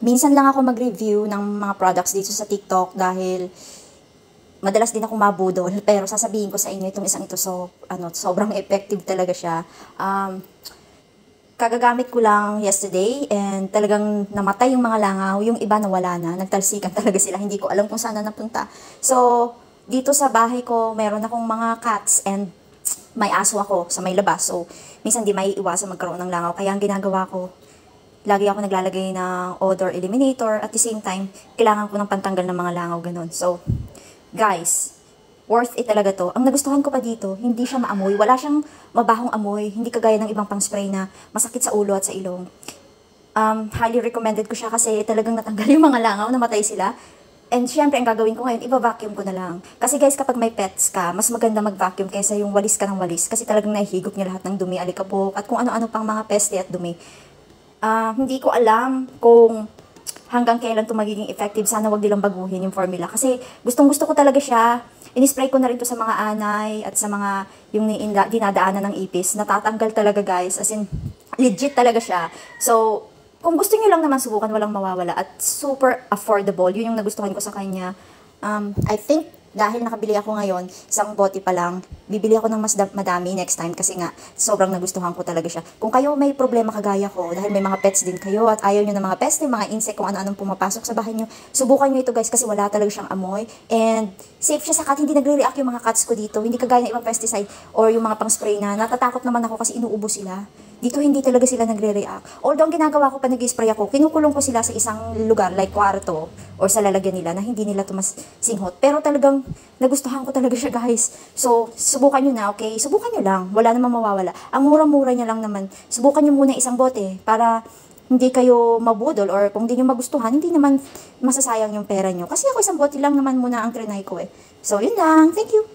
Minsan lang ako mag-review ng mga products dito sa TikTok dahil madalas din ako mabudol, pero sasabihin ko sa inyo itong isang ito, sobrang effective talaga siya. Kagagamit ko lang yesterday and talagang namatay yung mga langaw, yung iba nawala na, nagtalsikan talaga sila, hindi ko alam kung saan na napunta. So, dito sa bahay ko, meron akong mga cats and may aso ako sa may labas. So, minsan di may iwasan magkaroon ng langaw. Kaya ang ginagawa ko, lagi ako naglalagay ng odor eliminator. At the same time, kailangan ko ng pantanggal ng mga langaw, ganun. So, guys, worth it talaga to. Ang nagustuhan ko pa dito, hindi siya maamoy. Wala siyang mabahong amoy. Hindi kagaya ng ibang pang spray na masakit sa ulo at sa ilong. Highly recommended ko siya kasi talagang natanggal yung mga langaw, namatay sila. And syempre, ang gagawin ko ngayon, iba-vacuum ko na lang. Kasi guys, kapag may pets ka, mas maganda mag-vacuum kaysa yung walis ka ng walis. Kasi talagang nahihigop niya lahat ng dumi, alikabok, at kung ano-ano pang mga peste at dumi. Hindi ko alam kung hanggang kailan ito magiging effective. Sana wag nilang baguhin yung formula. Kasi gustong-gusto ko talaga siya. In-spray ko na rin to sa mga anay at sa mga yung dinadaanan ng ipis. Natatanggal talaga guys. As in, legit talaga siya. So, kung gusto niyo lang naman subukan, walang mawawala. At super affordable. Yun yung nagustuhan ko sa kanya. I think, dahil nakabili ako ngayon, isang bote pa lang, bibili ako ng mas madami next time kasi nga, sobrang nagustuhan ko talaga siya. Kung kayo may problema kagaya ko, dahil may mga pets din kayo at ayaw nyo ng mga pets, mga insect, kung ano-anong pumapasok sa bahay nyo, subukan nyo ito guys kasi wala talaga siyang amoy. And safe siya sa cat, hindi nagre-react yung mga cats ko dito, hindi kagaya ng ibang pesticide or yung mga pang spray na natatakot naman ako kasi inuubo sila. Dito hindi talaga sila nagre-react. Although ang ginagawa ko pa nag-spray ako, kinukulong ko sila sa isang lugar like kwarto or sa lalagyan nila na hindi nila singhot. Pero talagang nagustuhan ko talaga siya guys. So, subukan nyo na, okay? Subukan nyo lang. Wala namang mawawala. Ang mura-mura niya lang naman. Subukan nyo muna isang bote para hindi kayo mabudol or kung hindi nyo magustuhan, hindi naman masasayang yung pera nyo. Kasi ako isang bote lang naman muna ang trinay ko eh. So, yun lang. Thank you.